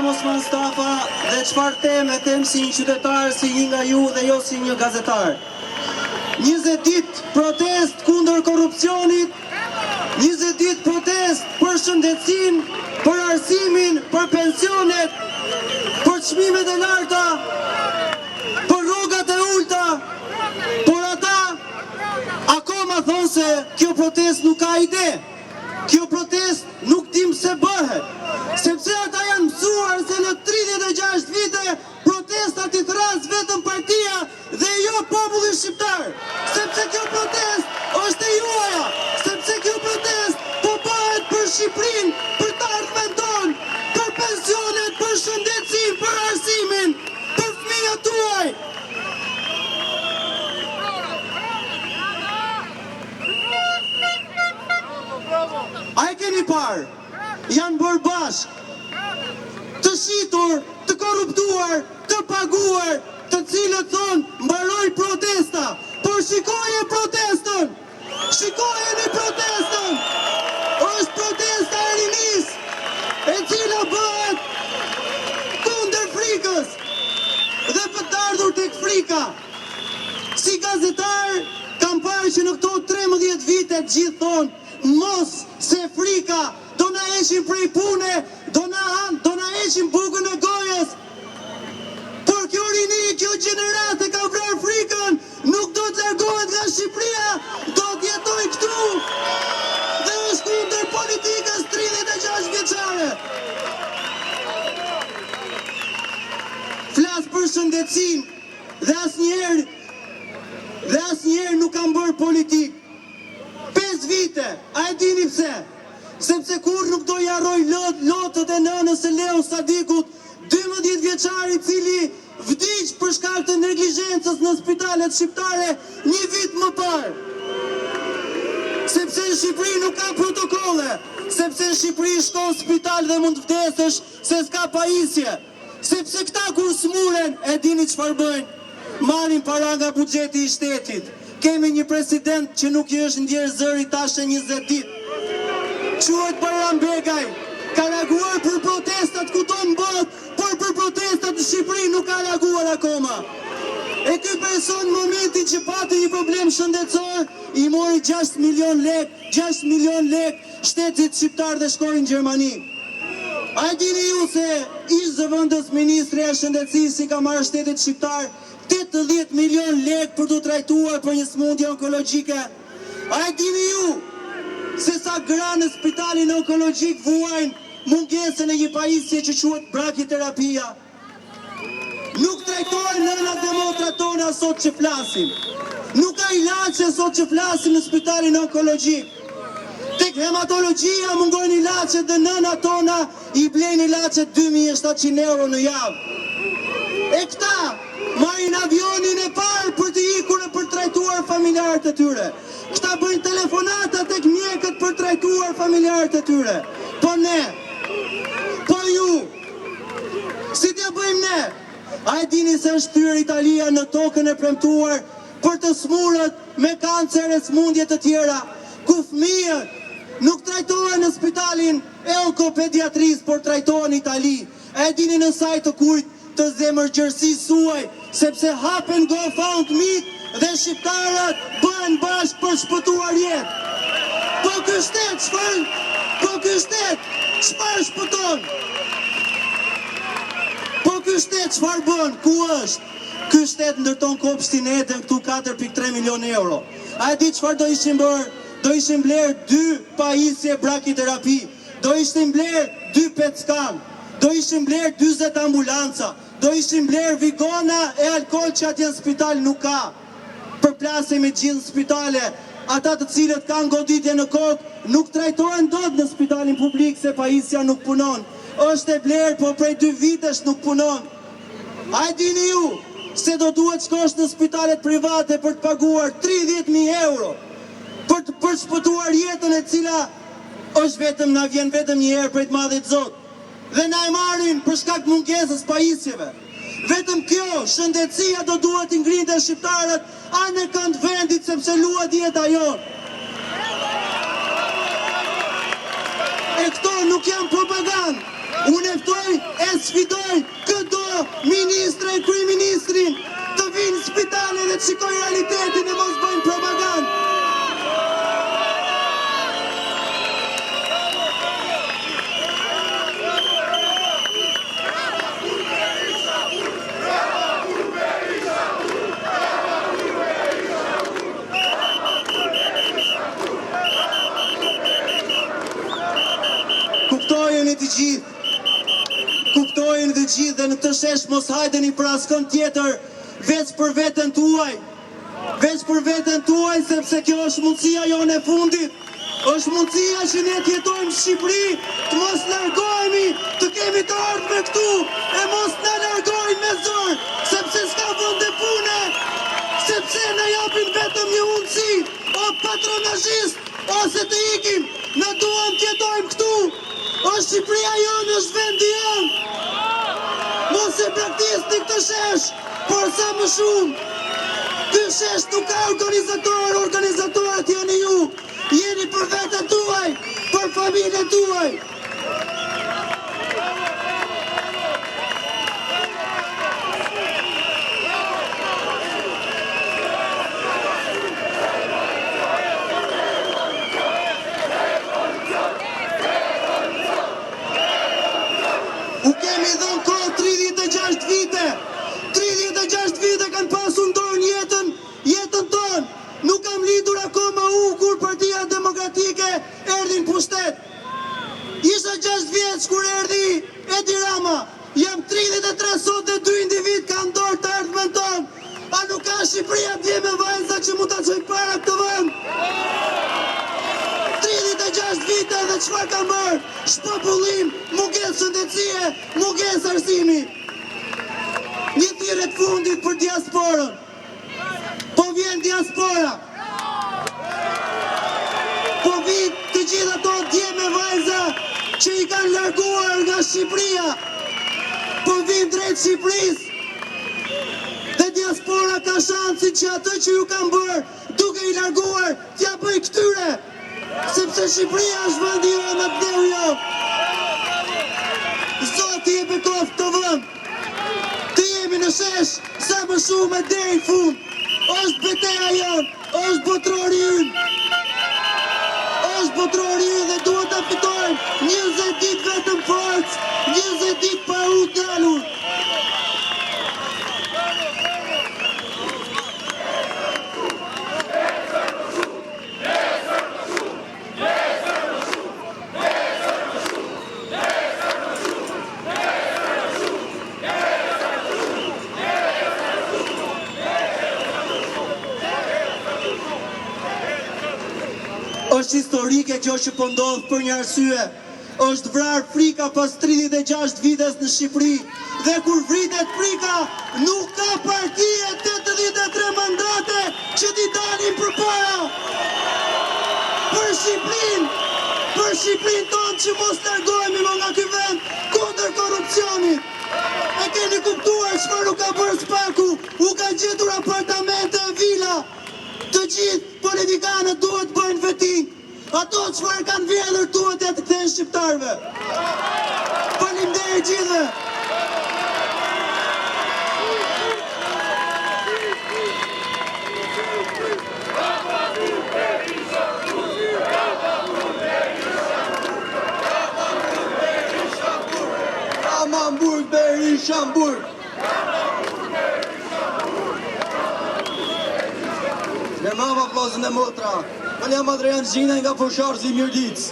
Osman Stafa dhe çfarë them si një qytetar, si një nga ju dhe jo si një gazetar. 20 ditë protest kundër korrupsionit, 20 ditë protest për shëndetësinë, për arsimin, për pensionet, për çmimet e larta, për rrogat e ulta, por ata akoma thonë se kjo protest nuk ka ide, kjo protest nuk dim se bëhet. Sepse ata janë mësuar se në 36 vite protestat i thras vetëm partia dhe jo populli shqiptar. Sepse kjo protest është e juaja, sepse kjo protest po bëhet për Shqipërinë, për të ardhmen tonë, për pensionet, për shëndetësinë, për arsimin, për fëmijët tuaj. A e keni parë? Janë bërë bashk, të shitur, të korruptuar, të paguar, të cilët thonë mbaroj protesta, por shikoje protestën, shikojeni protestën, është protesta e rinis, e cila bëhet kundër frikës dhe për të ardhur tek frika. Si gazetar, kam parë që në këto 13 vite gjithë thonë mos se frika do na heqin prej pune, do na heqin bukën e gojës. Por kjo rini, kjo gjenerate ka vrarë frikën, nuk do të largohet nga Shqipëria, do të jetoj këtu dhe është kundër politikës 36 vjeçare. Flas për shëndetësinë dhe asnjëherë nuk kam bërë politik. 5 vite, a e dini pse? Sepse kur nuk do jaroj lotët e nënës së Leon Sadikut, 12 vjeçari cili vdiq për shkak të neglizhencës në spitalet shqiptare 1 vit më parë. Sepse në Shqipëri nuk ka protokolle, sepse në Shqipëri shkon në spital dhe mund të vdesësh se s'ka pajisje. Sepse këta kur smuren, e dini çfarë bëjnë? Marrin para nga buxheti i shtetit. Kemi një president që nuk i është ndjerë zëri tash 20 ditë. Quhet Bayram Begaj, ka reaguar për protestat kudo në botë, por për protestat në Shqipëri nuk ka reaguar akoma. E ky person në momentin që pati një problem shëndetësor, i mori 6 milion lek shtetit shqiptar dhe shkoi në Gjermani. A e dini ju se ish zëvendës ministri e shëndetësisë i ka marrë shtetit shqiptar 80 milion lek për të trajtuar për një smundje onkologjike? A e dini ju se sa gra në spitalin onkologjik vuajnë mungesën e një pajisje që quhet brakiterapia? Nuk trajtojnë nënat dhe motrat tona sot që flasim. Nuk ka ilaçe sot që flasim në spitalin onkologjik. Tek hematologjia mungojnë ilaçe dhe nënat tona i blejnë ilaçe 2700 euro në javë. E këta marrin avionin e parë për të ikur e për trajtuar familjarët e tyre. Këta bëjnë telefonata tek mjekët për trajtuar familjarët e tyre. Po ne, po ju, si t'ja bëjmë ne? A e dini se është thyer Italia në tokën e premtuar për të smurët me kancer e smundje të tjera, ku fëmijët nuk trajtohen në spitalin e onkopediatrisë, por trajtohen në Itali. A e dini në sajt të kujt të zemërgjërësisë suaj, sepse hapen GoFundMe dhe shqiptarët bëhen bashkë për shpëtuar jetë. Po ky shtet çfarë? Po ky shtet çfarë shpëton? Po ky shtet çfarë bën? Ku është? Ky shtet ndërton kopshtin e Eden këtu 4.3 milion euro. A e di çfarë do ishin bërë? Do ishin bler 2 pajisje brakiterapi, do ishin bler 2 PET scan, do ishin bler 40 ambulanca, do ishin bler vigona e alkohol që atje në spital nuk ka. Përplasje me gjithë spitale, ata të cilët kanë goditje në kokë nuk trajtohen dot në spitalin publik se pajisja nuk punon. Është e bler, po prej 2 vitesh nuk punon. A e dini ju se do duhet shkosh në spitalet private për të paguar 30.000 euro për shpëtuar jetën e cila është vetëm na vjen vetëm një herë prej të madhit Zot. Dhe na e marrin për shkak mungesës pajisjeve. Vetëm kjo, shëndetësia do duhet të ngrinte shqiptarët anë e kënd vendit sepse luhet jeta jonë. E këto nuk janë propagandë. Unë eftoj e sfidoj këto ministre e kryeministrin të vinë në spitale dhe të shikoj realitetin e mos bëjnë propagandë. Kuptojnë të gjithë dhe në të shesh mos hajdeni për askën tjetër veç për veten tuaj. Veç për veten tuaj sepse kjo është mundësia jonë e fundit. Është mundësia që ne të jetojmë në Shqipëri, të mos largohemi, të kemi të ardhme këtu e mos na largojnë me zor, sepse s'ka vend e pune, sepse na japin vetëm një mundësi, o patronazhist, ose të ikim, na duam të jetojmë këtu. O Shqipëria jonë është vendi jonë. Mos e praktisni këtë shesh, por sa më shumë. Ky shesh nuk ka organizatorët janë ju. Jeni për veten tuaj, për familjen tuaj. U kemi dhënë kohë 36 vite. 36 vite kanë pasur ndonjë jetën tonë. Nuk kam lidhur akoma kur Partia Demokratike erdhi në pushtet. Isha 6 vjeç kur erdhi Edi Rama. Jam 33 sot dhe 2 individ kanë dorë të ardhmen tonë. A nuk ka Shqipëria dje me vajza që mund ta çojë para këtë vend? 36 vite dhe çfarë ka bërë? Shpopullim, mungesë shëndetësie, mungesë arsimi. Një thirrje të fundit për diasporën. Po vjen diaspora. Po vjen të gjithë ato dje me vajza që i kanë larguar nga Shqipëria. Po vjen drejt Shqipërisë. Dhe diaspora ka shansin që atë që ju kanë bërë duke i larguar t'ja bëj këtyre. Sepse Shqipëria është vendi jonë në vdeu jonë. Zoti e bekoft të vend. Të jemi në shesh sa më shumë e deri në fund. Është betejë jonë, është botrori ynë. Është botrori ynë dhe duhet ta fitojmë 20 ditë vetëm forcë, 20 ditë pa u dalur. Është historike kjo që po ndodh për një arsye. Është vrarë frika pas 36 vites në Shqipëri. Dhe kur vritet frika, nuk ka partie 83 mandate që t'i dalin përpara. Për Shqipërinë tonë që mos largohemi më nga ky vend kundër korrupsionit. E keni kuptuar çfarë u ka bërë Spaku? U ka gjetur apartamente e vila. Të gjithë politikanët duhet bëjnë vetin. Ato çfarë kanë vjedhur duhet ja të kthejnë shqiptarëve. Faleminderit gjithëve. Hamburg, Berisha, Hamburg. Në mama plazën e motra. Në jam Adrian Gjina nga Fusharzi Mirdic.